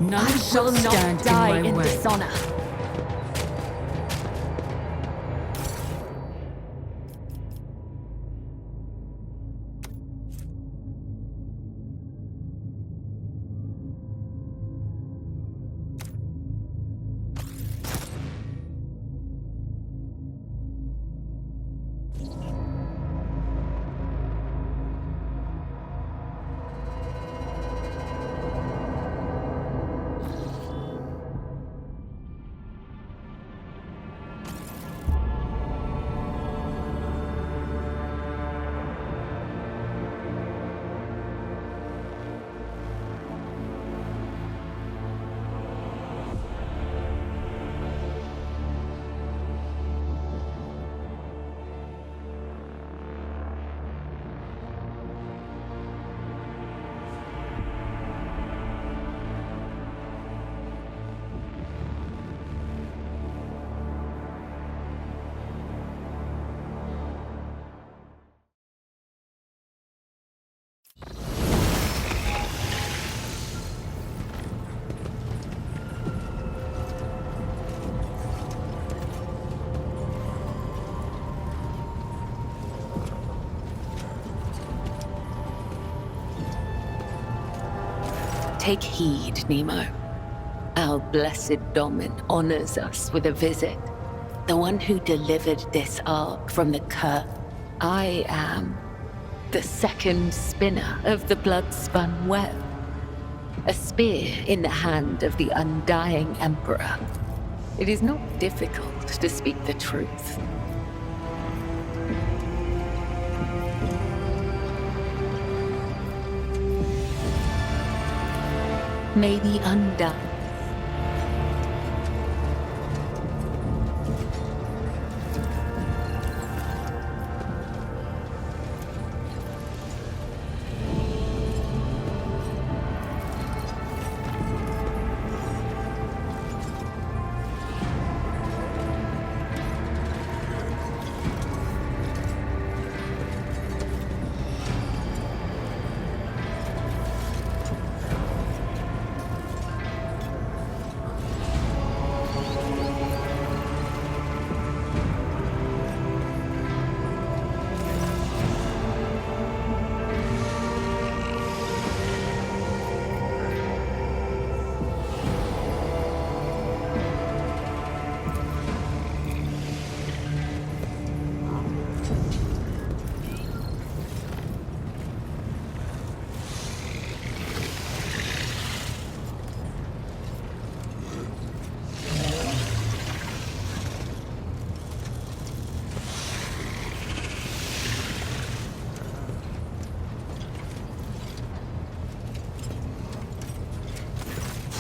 None I shall will not stand die in my in way. dishonor. Take heed, Nemo. Our blessed Domin honors us with a visit. The one who delivered this ark from the curse. I am the second spinner of the blood-spun web. A spear in the hand of the undying Emperor. It is not difficult to speak the truth. May the undone.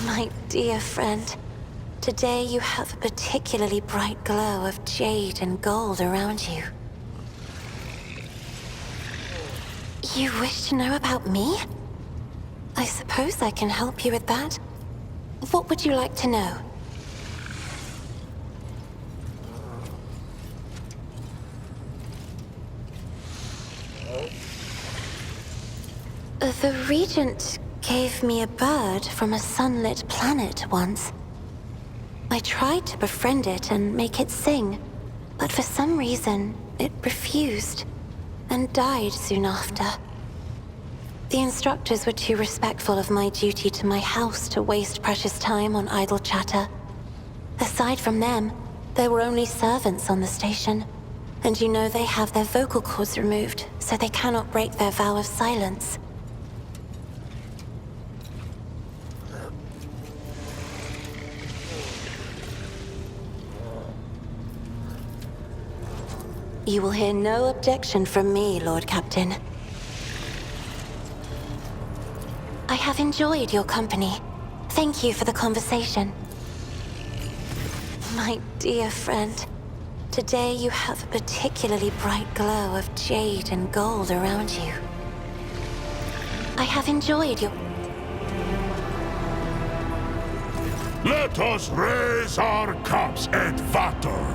My dear friend, today you have a particularly bright glow of jade and gold around you. You wish to know about me? I suppose I can help you with that. What would you like to know? The Regent gave me a bird from a sunlit planet once. I tried to befriend it and make it sing, but for some reason, it refused and died soon after. The instructors were too respectful of my duty to my house to waste precious time on idle chatter. Aside from them, there were only servants on the station, and you know they have their vocal cords removed, so they cannot break their vow of silence. You will hear no objection from me, Lord Captain. I have enjoyed your company. Thank you for the conversation. My dear friend, today you have a particularly bright glow of jade and gold around you. I have enjoyed your... Let us raise our cups et vator,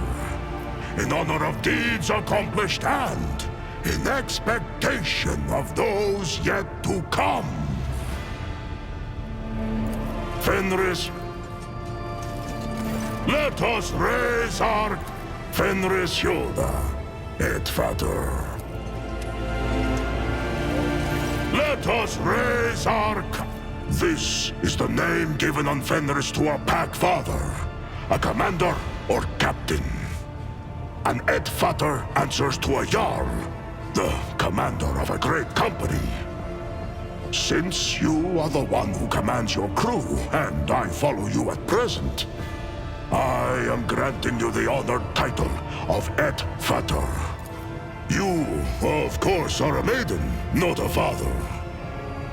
in honor of deeds accomplished and in expectation of those yet to come. Fenris. Let us raise our Fenris Hilda, et Vater. Let us raise our... This is the name given on Fenris to a pack father, a commander or captain. An et Vater answers to a Jarl, the commander of a great company. Since you are the one who commands your crew, and I follow you at present, I am granting you the honored title of et Vater. You, of course, are a maiden, not a father.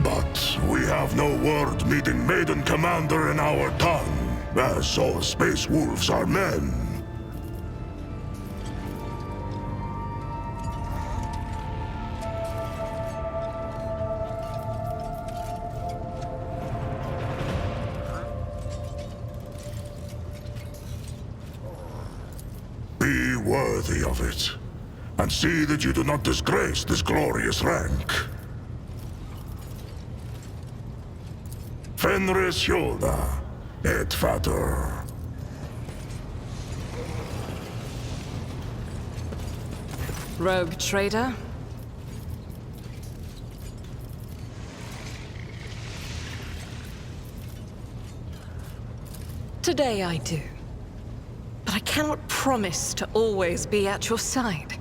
But we have no word meeting maiden commander in our tongue, as all space wolves are men. Be worthy of it, and see that you do not disgrace this glorious rank. Fenris Hilda, et Vater. Rogue trader? Today I do. But I cannot promise to always be at your side.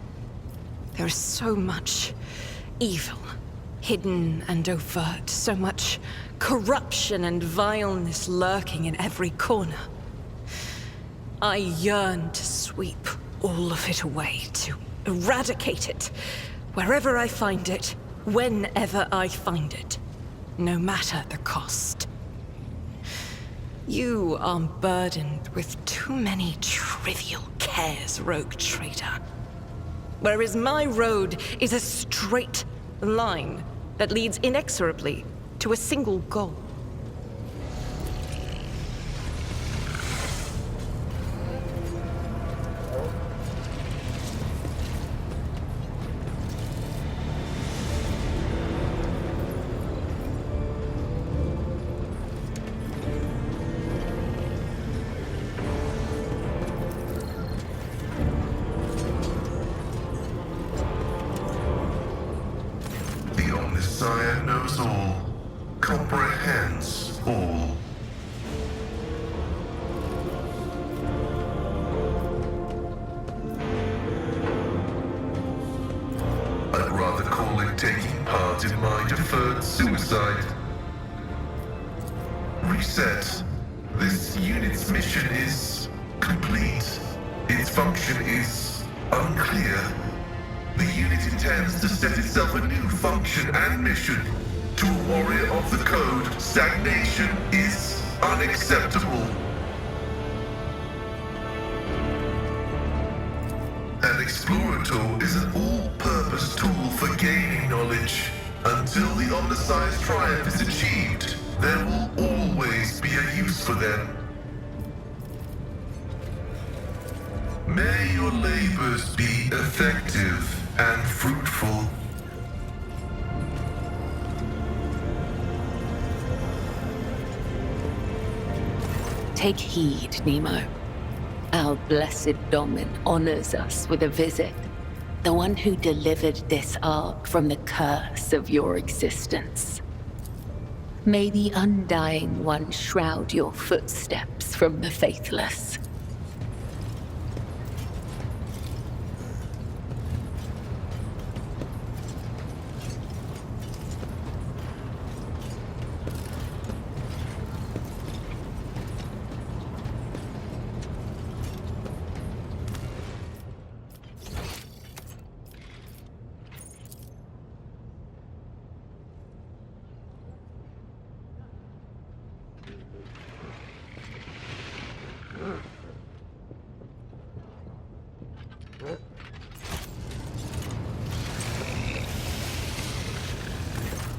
There is so much evil, hidden and overt, so much corruption and vileness lurking in every corner. I yearn to sweep all of it away, to eradicate it, wherever I find it, whenever I find it, no matter the cost. You are burdened with too many trivial cares, rogue trader. Whereas my road is a straight line that leads inexorably to a single goal. Messiah knows all, comprehends all. I'd rather call it taking part in my deferred suicide. Reset. This unit's mission is complete. Its function is unclear. The unit intends to set itself a new function and mission. To a warrior of the code, stagnation is unacceptable. An explorer tool is an all-purpose tool for gaining knowledge. Until the Omnicized triumph is achieved, there will always be a use for them. May your labors be effective and fruitful. Take heed, Nemo. Our blessed Domin honors us with a visit. The one who delivered this ark from the curse of your existence. May the Undying One shroud your footsteps from the faithless.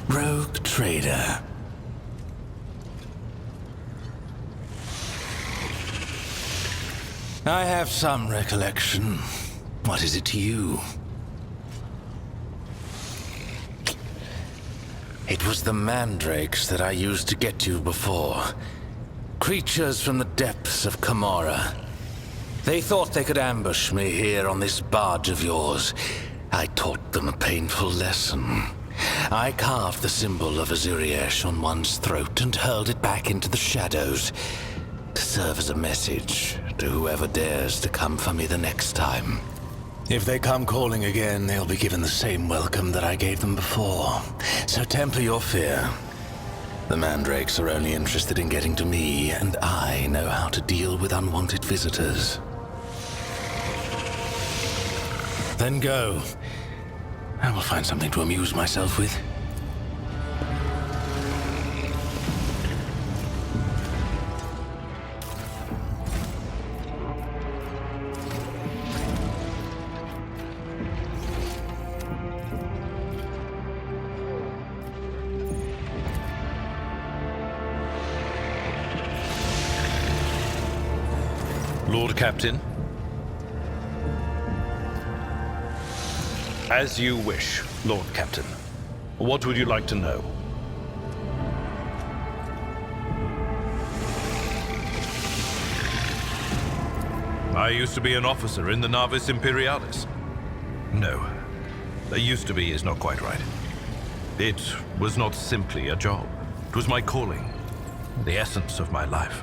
Rogue trader. I have some recollection. What is it to you? It was the mandrakes that I used to get you before. Creatures from the depths of Camorra. They thought they could ambush me here on this barge of yours. I taught them a painful lesson. I carved the symbol of Azuriesh on one's throat and hurled it back into the shadows to serve as a message to whoever dares to come for me the next time. If they come calling again, they'll be given the same welcome that I gave them before. So temper your fear. The mandrakes are only interested in getting to me, and I know how to deal with unwanted visitors. Then go. I will find something to amuse myself with. Lord Captain. As you wish, Lord Captain. What would you like to know? I used to be an officer in the Navis Imperialis. No. Used to be is not quite right. It was not simply a job. It was my calling, the essence of my life.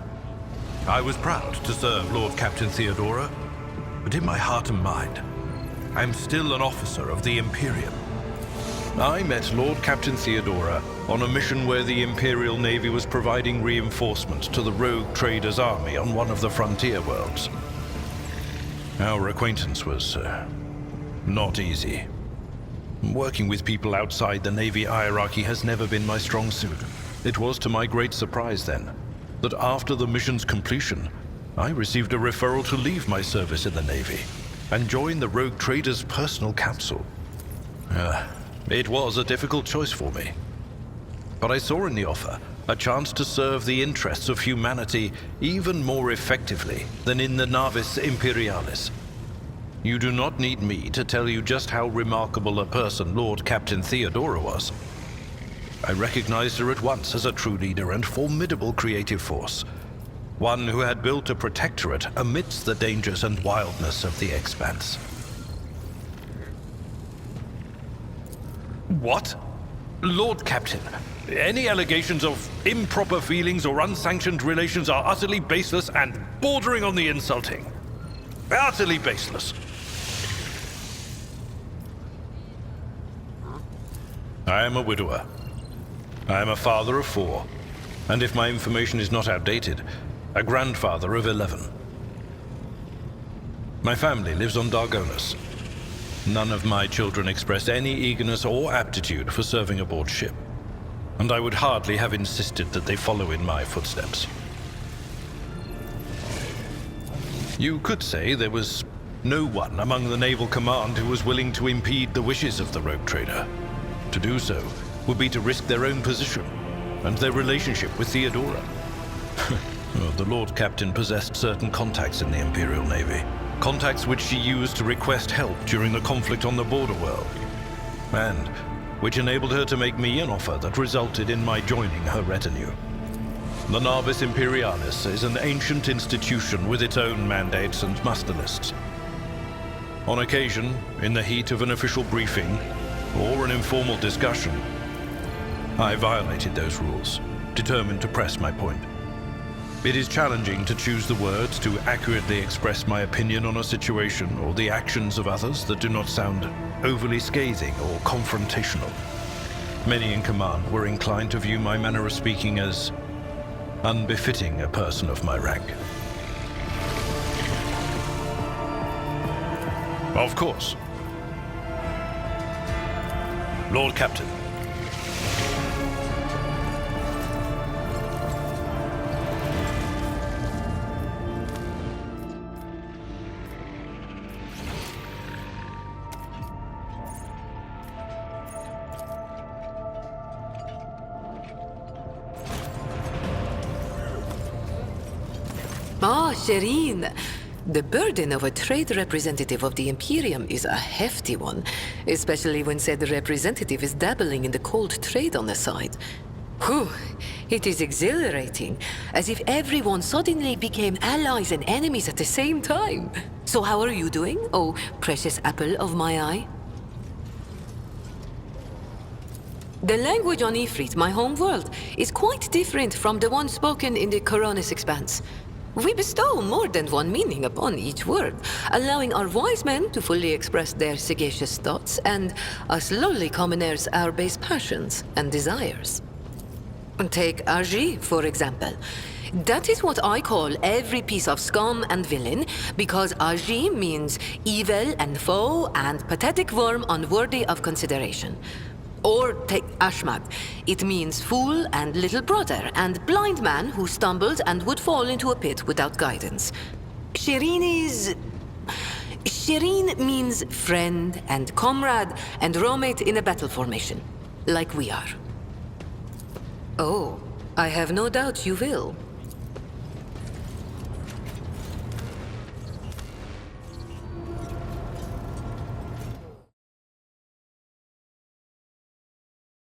I was proud to serve Lord Captain Theodora, but in my heart and mind, I'm still an officer of the Imperium. I met Lord Captain Theodora on a mission where the Imperial Navy was providing reinforcement to the rogue traders' army on one of the frontier worlds. Our acquaintance was not easy. Working with people outside the Navy hierarchy has never been my strong suit. It was to my great surprise then that after the mission's completion, I received a referral to leave my service in the Navy and join the rogue trader's personal council. It was a difficult choice for me. But I saw in the offer a chance to serve the interests of humanity even more effectively than in the Navis Imperialis. You do not need me to tell you just how remarkable a person Lord Captain Theodora was. I recognized her at once as a true leader and formidable creative force. One who had built a protectorate amidst the dangers and wildness of the Expanse. What? Lord Captain, any allegations of improper feelings or unsanctioned relations are utterly baseless and bordering on the insulting. Utterly baseless. I am a widower. I am a father of 4, and if my information is not outdated, a grandfather of 11. My family lives on Dargonus. None of my children express any eagerness or aptitude for serving aboard ship, and I would hardly have insisted that they follow in my footsteps. You could say there was no one among the naval command who was willing to impede the wishes of the rogue trader. To do so would be to risk their own position and their relationship with Theodora. The Lord Captain possessed certain contacts in the Imperial Navy. Contacts which she used to request help during the conflict on the border world. And which enabled her to make me an offer that resulted in my joining her retinue. The Navis Imperialis is an ancient institution with its own mandates and muster lists. On occasion, in the heat of an official briefing or an informal discussion, I violated those rules, determined to press my point. It is challenging to choose the words to accurately express my opinion on a situation or the actions of others that do not sound overly scathing or confrontational. Many in command were inclined to view my manner of speaking as unbefitting a person of my rank. Of course. Lord Captain. Ah, Shireen. The burden of a trade representative of the Imperium is a hefty one, especially when said representative is dabbling in the cold trade on the side. Whew, it is exhilarating, as if everyone suddenly became allies and enemies at the same time. So how are you doing, oh precious apple of my eye? The language on Ifrit, my home world, is quite different from the one spoken in the Coronis Expanse. We bestow more than one meaning upon each word, allowing our wise men to fully express their sagacious thoughts, and us lowly commoners our base passions and desires. Take Aji, for example. That is what I call every piece of scum and villain, because Aji means evil and foe and pathetic worm unworthy of consideration. Or take Ashmag. It means fool and little brother and blind man who stumbled and would fall into a pit without guidance. Shireen means friend and comrade and roommate in a battle formation, like we are. Oh, I have no doubt you will.